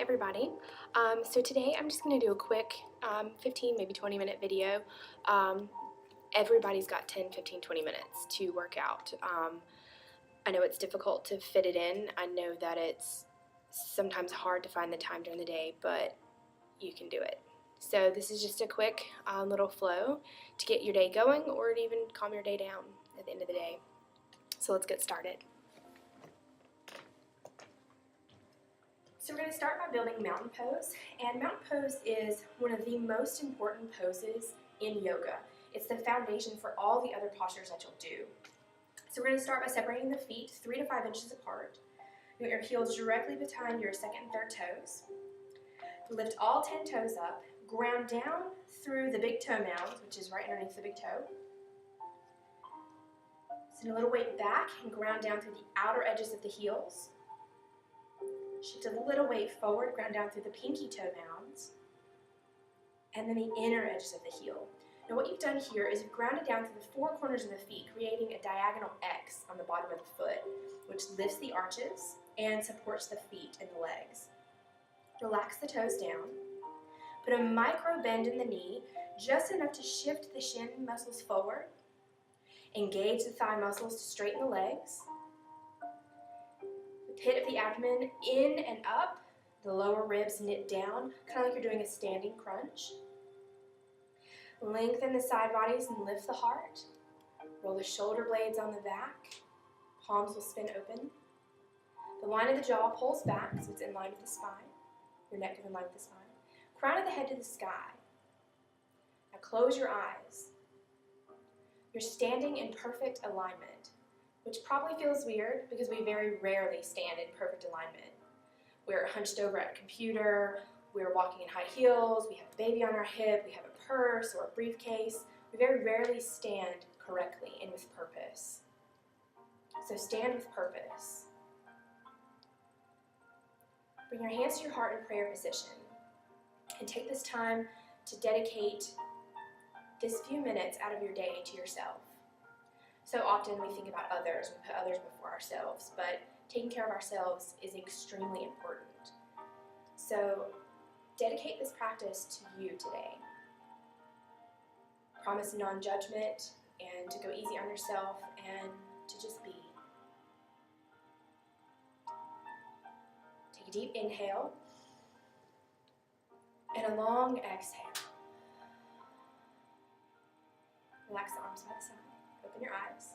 everybody. So today I'm just going to do a quick 15, maybe 20-minute video. Everybody's got 10, 15, 20 minutes to work out. I know it's difficult to fit it in. I know that it's sometimes hard to find the time during the day, but you can do it. So this is just a quick little flow to get your day going or to even calm your day down at the end of the day. So let's get started. So we're going to start by building mountain pose, and mountain pose is one of the most important poses in yoga. It's the foundation for all the other postures that you'll do. So we're going to start by separating the feet 3 to 5 inches apart. You want your heels directly behind your second and third toes. Lift all 10 toes up, ground down through the big toe mound, which is right underneath the big toe. Send a little weight back and ground down through the outer edges of the heels. Shift a little weight forward, ground down through the pinky toe mounds, and then the inner edges of the heel. Now what you've done here is you've grounded down through the 4 corners of the feet, creating a diagonal X on the bottom of the foot, which lifts the arches and supports the feet and the legs. Relax the toes down. Put a micro bend in the knee, just enough to shift the shin muscles forward. Engage the thigh muscles to straighten the legs. Pit of the abdomen in and up, the lower ribs knit down, kind of like you're doing a standing crunch. Lengthen the side bodies and lift the heart. Roll the shoulder blades on the back. Palms will spin open. The line of the jaw pulls back so it's in line with the spine. Your neck is in line with the spine. Crown of the head to the sky. Now close your eyes. You're standing in perfect alignment, which probably feels weird because we very rarely stand in perfect alignment. We're hunched over at a computer, we're walking in high heels, we have a baby on our hip, we have a purse or a briefcase. We very rarely stand correctly and with purpose. So stand with purpose. Bring your hands to your heart in prayer position and take this time to dedicate this few minutes out of your day to yourself. So often we think about others, we put others before ourselves, but taking care of ourselves is extremely important. So dedicate this practice to you today. Promise non-judgment and to go easy on yourself and to just be. Take a deep inhale and a long exhale. Relax the arms by the side. Open your eyes.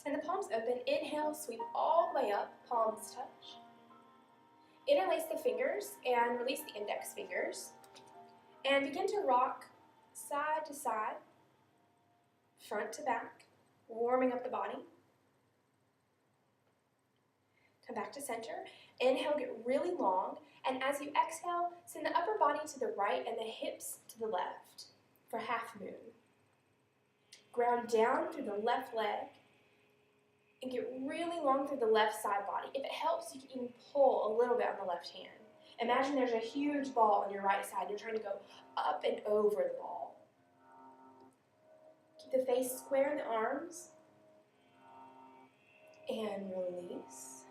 Send the palms open. Inhale, sweep all the way up, palms touch. Interlace the fingers and release the index fingers. And begin to rock side to side, front to back, warming up the body. Come back to center. Inhale, get really long. And as you exhale, send the upper body to the right and the hips to the left for half moon. Ground down through the left leg and get really long through the left side body. If it helps, you can even pull a little bit on the left hand. Imagine there's a huge ball on your right side. You're trying to go up and over the ball. Keep the face square in the arms. And release.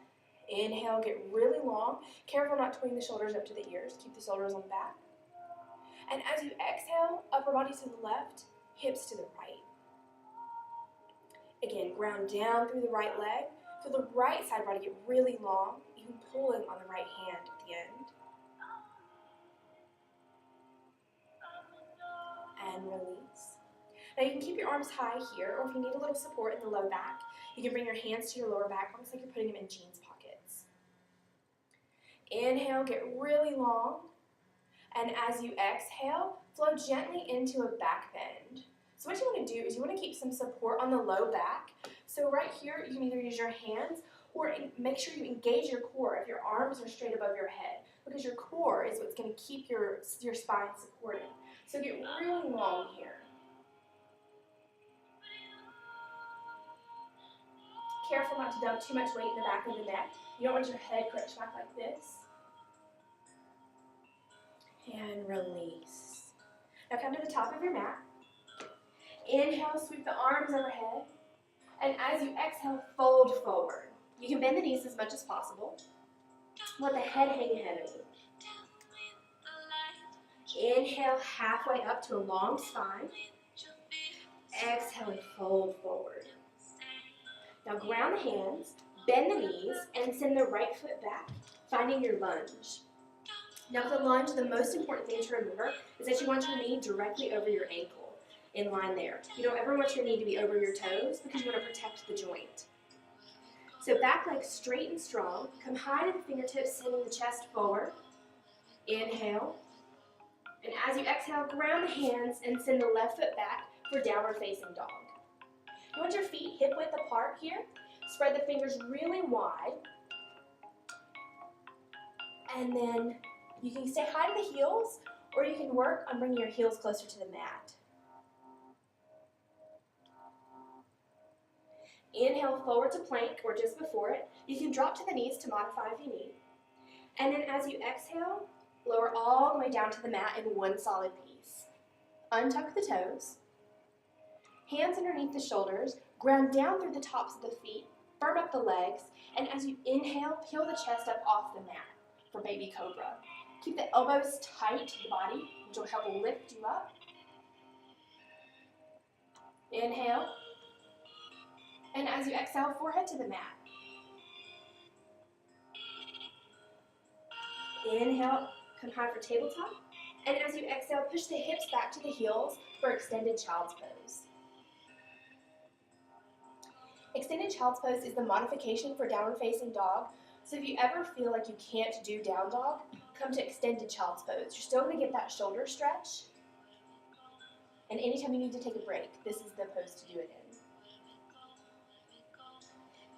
Inhale, get really long. Careful not to bring the shoulders up to the ears. Keep the shoulders on the back. And as you exhale, upper body to the left, hips to the right. Again, ground down through the right leg. Feel the right side body get really long, even pulling on the right hand at the end. And release. Now you can keep your arms high here, or if you need a little support in the low back, you can bring your hands to your lower back, almost like you're putting them in jeans pockets. Inhale, get really long. And as you exhale, flow gently into a back bend. So what you want to do is you want to keep some support on the low back. So right here, you can either use your hands or make sure you engage your core if your arms are straight above your head, because your core is what's going to keep your spine supported. So get really long here. Careful not to dump too much weight in the back of the neck. You don't want your head crushed back like this. And release. Now come to the top of your mat. Inhale, sweep the arms overhead. And as you exhale, fold forward. You can bend the knees as much as possible. Let the head hang ahead of you. Inhale halfway up to a long spine. Exhale and fold forward. Now ground the hands, bend the knees, and send the right foot back, finding your lunge. Now with the lunge, the most important thing to remember is that you want your knee directly over your ankle, in line there. You don't ever want your knee to be over your toes because you want to protect the joint. So back leg straight and strong. Come high to the fingertips, sending the chest forward. Inhale. And as you exhale, ground the hands and send the left foot back for downward facing dog. You want your feet hip width apart here. Spread the fingers really wide. And then you can stay high to the heels, or you can work on bringing your heels closer to the mat. Inhale forward to plank or just before it. You can drop to the knees to modify if you need. And then as you exhale, lower all the way down to the mat in one solid piece. Untuck the toes. Hands underneath the shoulders. Ground down through the tops of the feet. Firm up the legs. And as you inhale, peel the chest up off the mat for baby cobra. Keep the elbows tight to the body, which will help lift you up. Inhale. And as you exhale, forehead to the mat. Inhale, come high for tabletop. And as you exhale, push the hips back to the heels for extended child's pose. Extended child's pose is the modification for downward facing dog. So if you ever feel like you can't do down dog, come to extended child's pose. You're still going to get that shoulder stretch. And anytime you need to take a break, this is the pose to do it in.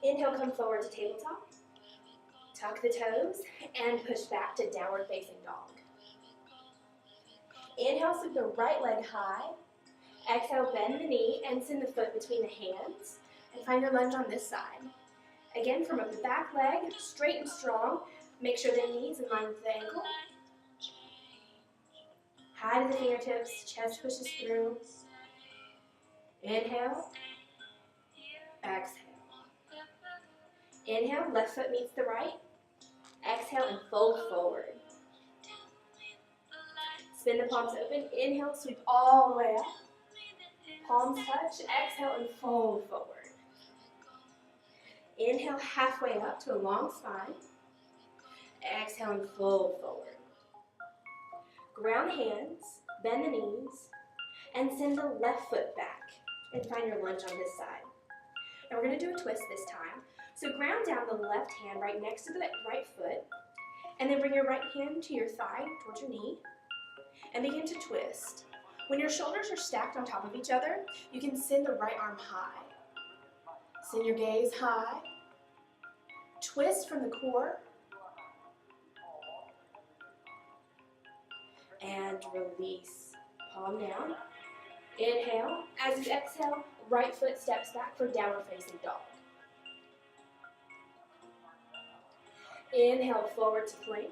Inhale, come forward to tabletop. Tuck the toes and push back to downward facing dog. Inhale, sweep the right leg high. Exhale, bend the knee and send the foot between the hands. And find your lunge on this side. Again, from up the back leg, straight and strong. Make sure the knee's in line with the ankle. High to the fingertips, chest pushes through. Inhale. Exhale. Inhale, left foot meets the right. Exhale and fold forward. Spin the palms open. Inhale, sweep all the way up. Palms touch. Exhale and fold forward. Inhale halfway up to a long spine. Exhale and fold forward. Ground the hands, bend the knees, and send the left foot back. And find your lunge on this side. Now we're going to do a twist this time. So ground down the left hand right next to the right foot, and then bring your right hand to your thigh towards your knee, and begin to twist. When your shoulders are stacked on top of each other, you can send the right arm high. Send your gaze high. Twist from the core. And release. Palm down. Inhale. As you exhale, right foot steps back for downward facing dog. Inhale forward to plank.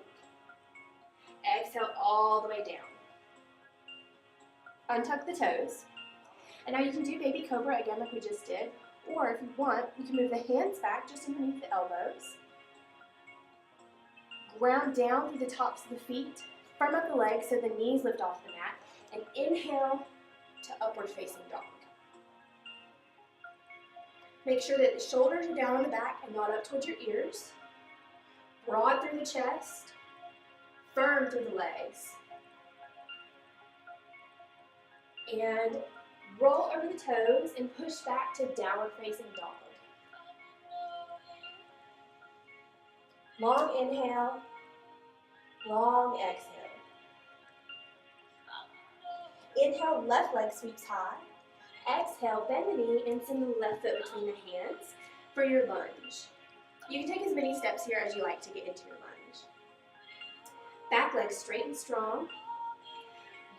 Exhale all the way down. Untuck the toes. And now you can do baby cobra again like we just did. Or if you want, you can move the hands back just underneath the elbows. Ground down through the tops of the feet. Firm up the legs so the knees lift off the mat. And inhale to upward facing dog. Make sure that the shoulders are down on the back and not up towards your ears. Broad through the chest. Firm through the legs. And roll over the toes and push back to downward facing dog. Long inhale, long exhale. Inhale, left leg sweeps high. Exhale, bend the knee and send the left foot between the hands for your lunge. You can take as many steps here as you like to get into your lunge. Back leg straight and strong.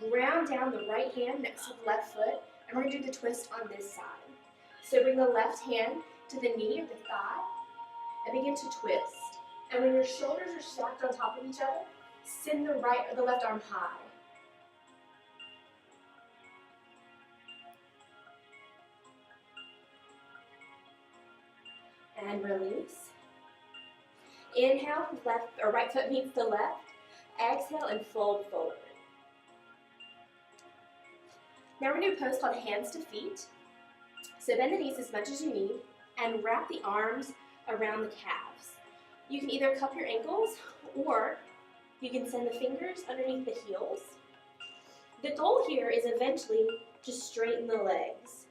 Ground down the right hand next to the left foot, and we're going to do the twist on this side. So bring the left hand to the knee or the thigh, and begin to twist. And when your shoulders are stacked on top of each other, send the right or the left arm high. And release. Inhale, left or right foot meets the left. Exhale and fold forward. Now we're going to do a pose called hands to feet. So bend the knees as much as you need and wrap the arms around the calves. You can either cup your ankles or you can send the fingers underneath the heels. The goal here is eventually to straighten the legs.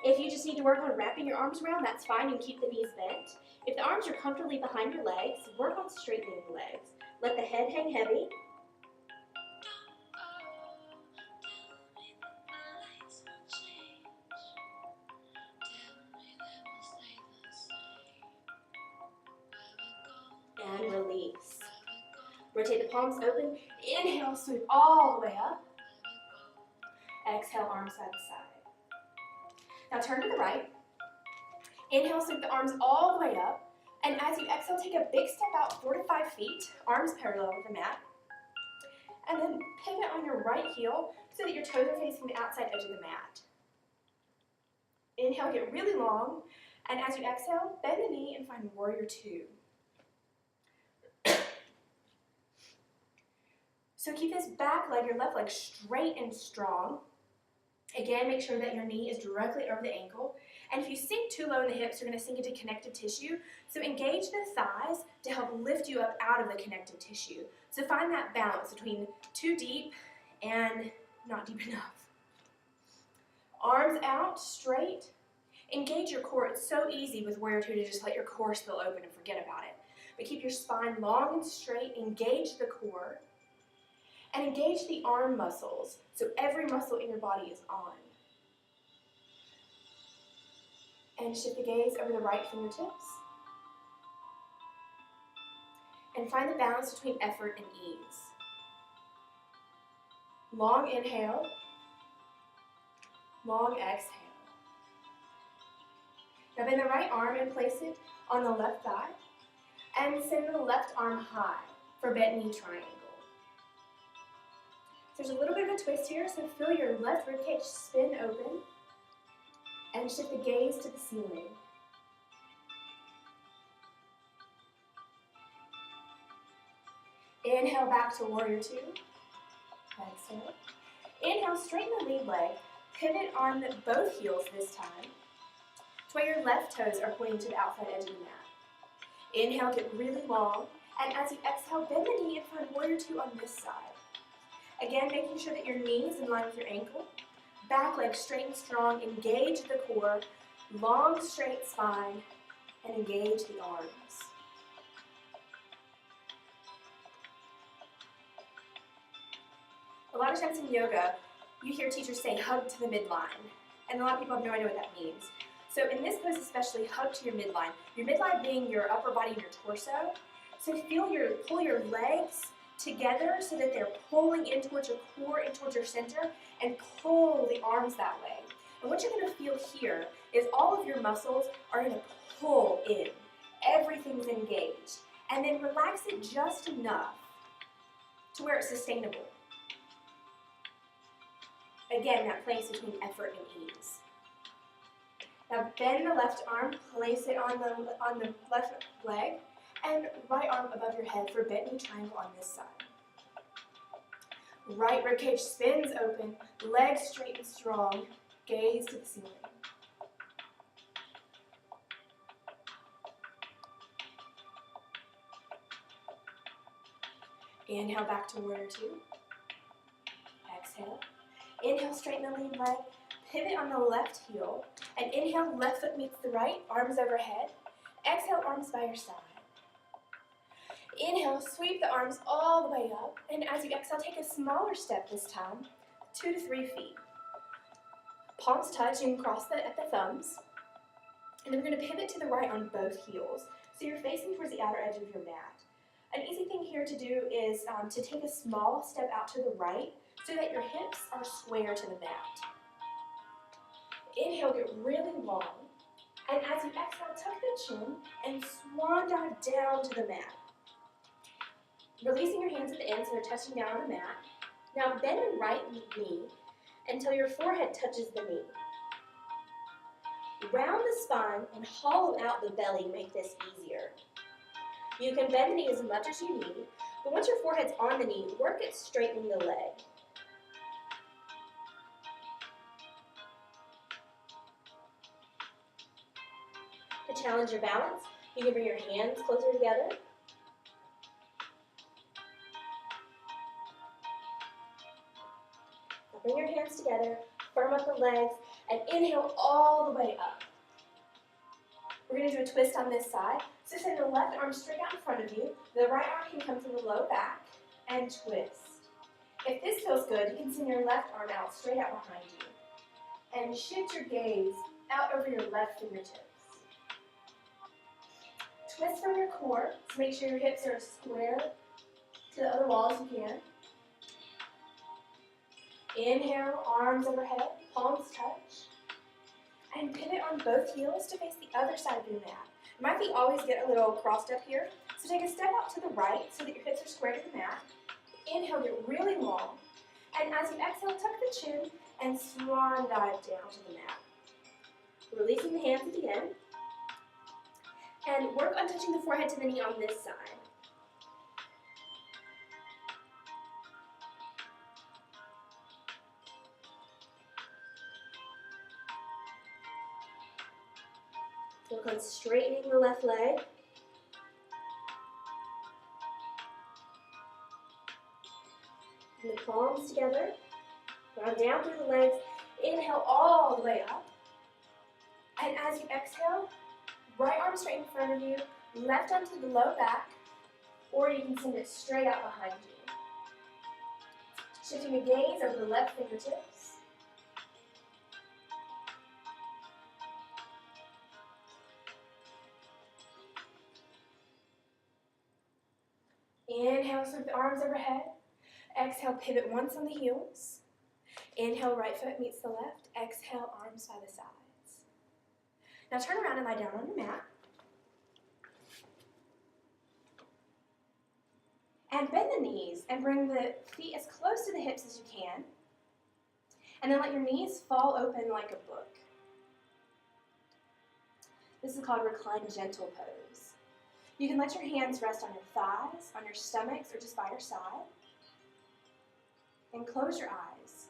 If you just need to work on wrapping your arms around, that's fine. You can keep the knees bent. If the arms are comfortably behind your legs, work on straightening the legs. Let the head hang heavy. And release. Rotate the palms open. Inhale, sweep all the way up. Exhale, arms side to side. Now turn to the right. Inhale, sweep the arms all the way up. And as you exhale, take a big step out 4 to 5 feet, arms parallel with the mat. And then pivot on your right heel so that your toes are facing the outside edge of the mat. Inhale, get really long. And as you exhale, bend the knee and find warrior 2. So keep this back leg, your left leg, straight and strong. Again, make sure that your knee is directly over the ankle. And if you sink too low in the hips, you're going to sink into connective tissue. So engage the thighs to help lift you up out of the connective tissue. So find that balance between too deep and not deep enough. Arms out, straight. Engage your core. It's so easy with warrior 2 to just let your core spill open and forget about it. But keep your spine long and straight. Engage the core. And engage the arm muscles, so every muscle in your body is on. And shift the gaze over the right fingertips. And find the balance between effort and ease. Long inhale, long exhale. Now bend the right arm and place it on the left thigh. And send the left arm high for bent knee triangle. There's a little bit of a twist here, so feel your left ribcage spin open and shift the gaze to the ceiling. Inhale back to warrior 2. Exhale. Inhale, straighten the lead leg. Pivot on both heels this time to where your left toes are pointing to the outside edge of the mat. Inhale, get really long, and as you exhale, bend the knee and find warrior 2 on this side. Again, making sure that your knee is in line with your ankle. Back leg straight and strong. Engage the core. Long, straight spine. And engage the arms. A lot of times in yoga, you hear teachers say hug to the midline. And a lot of people have no idea what that means. So in this pose especially, hug to your midline. Your midline being your upper body and your torso. So pull your legs together so that they're pulling in towards your core and towards your center, and pull the arms that way. And what you're going to feel here is all of your muscles are going to pull in. Everything's engaged. And then relax it just enough to where it's sustainable. Again, that place between effort and ease. Now bend the left arm, place it on the left leg, and right arm above your head for bent knee triangle on this side. Right ribcage spins open, legs straight and strong, gaze to the ceiling. Inhale back to warrior 2. Exhale. Inhale, straighten the lead leg, pivot on the left heel, and inhale, left foot meets the right, arms overhead. Exhale, arms by your side. Inhale, sweep the arms all the way up, and as you exhale, take a smaller step this time, 2 to 3 feet. Palms touch, you can cross at the thumbs, and then we're going to pivot to the right on both heels, so you're facing towards the outer edge of your mat. An easy thing here to do is to take a small step out to the right, so that your hips are square to the mat. Inhale, get really long, and as you exhale, tuck the chin and swan dive down to the mat. Releasing your hands at the end so they're touching down on the mat. Now bend the right knee until your forehead touches the knee. Round the spine and hollow out the belly to make this easier. You can bend the knee as much as you need, but once your forehead's on the knee, work at straightening the leg. To challenge your balance, you can bring your hands closer together. Now bring your hands together, firm up the legs, and inhale all the way up. We're going to do a twist on this side. So send the left arm straight out in front of you. The right arm can come to the low back and twist. If this feels good, you can send your left arm out straight out behind you. And shift your gaze out over your left fingertips. Twist from your core, so make sure your hips are square to the other wall as you can. Inhale, arms overhead, palms touch. And pivot on both heels to face the other side of your mat. My feet always get a little crossed up here, so take a step out to the right so that your hips are square to the mat. Inhale, get really long. And as you exhale, tuck the chin and swan dive down to the mat. Releasing the hands at the end. And work on touching the forehead to the knee on this side. Work on straightening the left leg. And the palms together. Round down through the legs. Inhale all the way up. And as you exhale, right arm straight in front of you, left arm to the low back, or you can send it straight out behind you. Shifting the gaze over the left fingertips. Inhale, sweep the arms overhead. Exhale, pivot once on the heels. Inhale, right foot meets the left. Exhale, arms by the sides. Now turn around and lie down on your mat. And bend the knees and bring the feet as close to the hips as you can. And then let your knees fall open like a book. This is called recline gentle pose. You can let your hands rest on your thighs, on your stomachs, or just by your side. And close your eyes.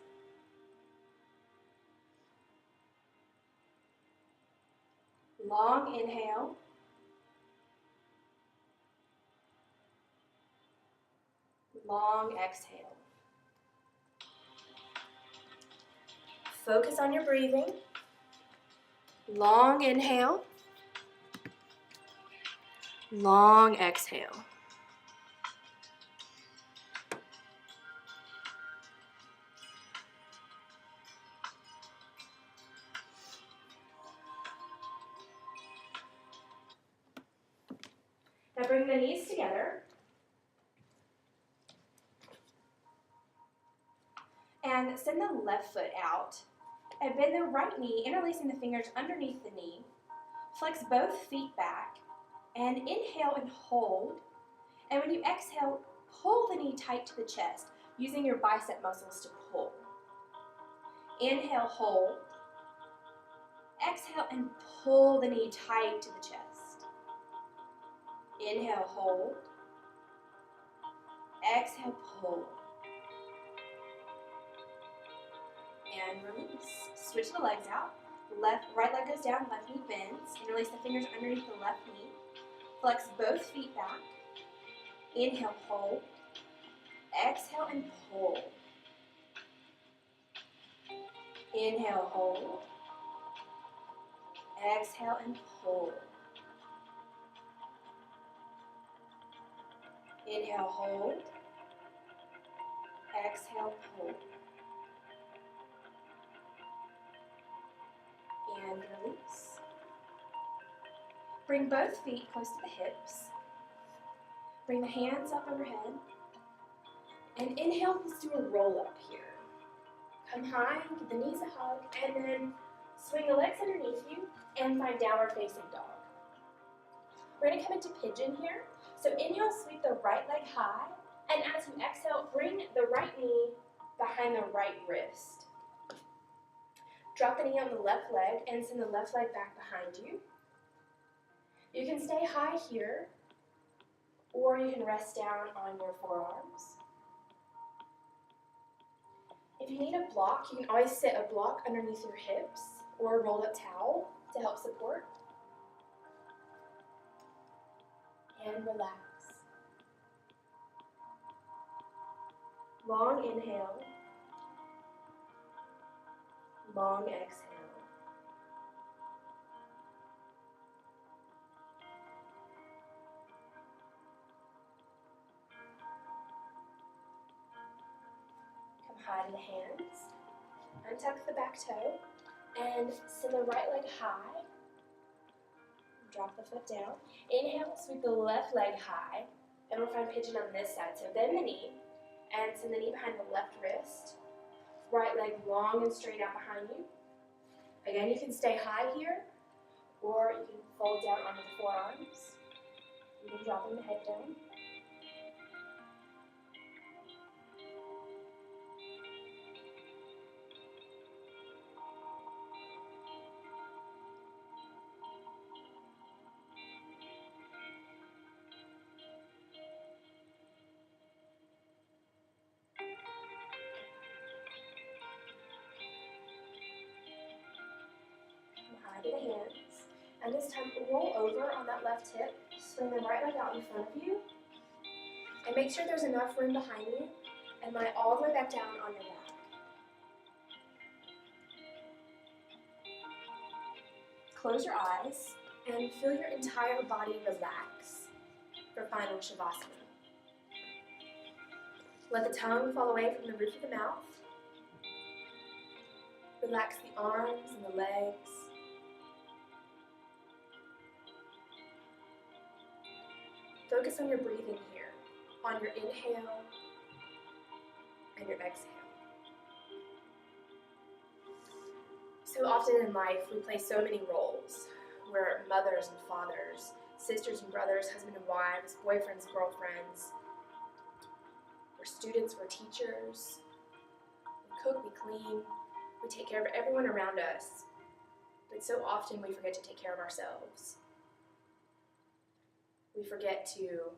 Long inhale. Long exhale. Focus on your breathing. Long inhale. Long exhale. Now bring the knees together. And send the left foot out. And bend the right knee, interlacing the fingers underneath the knee. Flex both feet back. And inhale and hold. And when you exhale, pull the knee tight to the chest, using your bicep muscles to pull. Inhale, hold. Exhale and pull the knee tight to the chest. Inhale, hold. Exhale, pull. And release. Switch the legs out. Right leg goes down, left knee bends. Interlace the fingers underneath the left knee. Flex both feet back. Inhale, hold. Exhale and pull. Inhale, hold. Exhale and pull. Inhale, hold. Exhale, pull. And release. Bring both feet close to the hips. Bring the hands up overhead. And inhale, let's do a roll up here. Come high, give the knees a hug, and then swing the legs underneath you and find downward facing dog. We're going to come into pigeon here. So inhale, sweep the right leg high, and as you exhale, bring the right knee behind the right wrist. Drop the knee on the left leg and send the left leg back behind you. You can stay high here, Or you can rest down on your forearms. If you need a block, you can always sit a block underneath your hips or a rolled up towel to help support. And relax. Long inhale. Long exhale. Come high to the hands. Untuck the back toe and send the right leg high. Drop the foot down. Inhale, sweep the left leg high, and we'll find pigeon on this side. So bend the knee and send the knee behind the left wrist. Right leg long and straight out behind you. Again, you can stay high here, or you can fold down onto the forearms. You can drop the head down. To the hands, and this time roll over on that left hip, swing the right leg out in front of you, and make sure there's enough room behind you, and lie all the way back down on your back. Close your eyes and feel your entire body relax for final Shavasana. Let the tongue fall away from the roof of the mouth. Relax the arms and the legs. Focus on your breathing here, on your inhale and your exhale. So often in life, we play so many roles. We're mothers and fathers, sisters and brothers, husbands and wives, boyfriends, girlfriends. We're students, we're teachers. We cook, we clean, we take care of everyone around us. But so often we forget to take care of ourselves. We forget to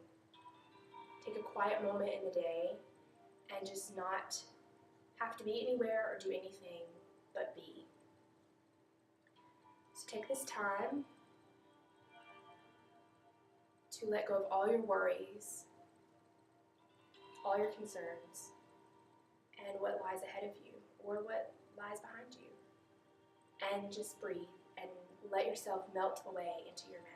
take a quiet moment in the day and just not have to be anywhere or do anything but be. So take this time to let go of all your worries, all your concerns, and what lies ahead of you or what lies behind you. And just breathe and let yourself melt away into your mat.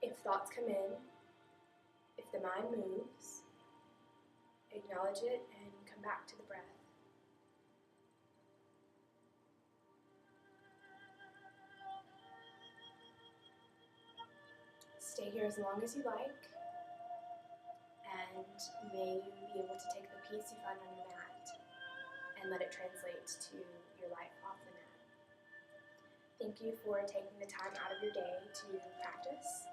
If thoughts come in, if the mind moves, acknowledge it and come back to the breath. Stay here as long as you like, and may you be able to take the peace you find on your mat and let it translate to your life off the mat. Thank you for taking the time out of your day to practice.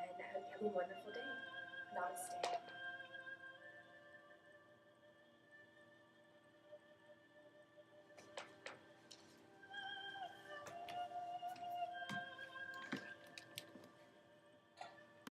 And I hope you have a wonderful day. Namaste.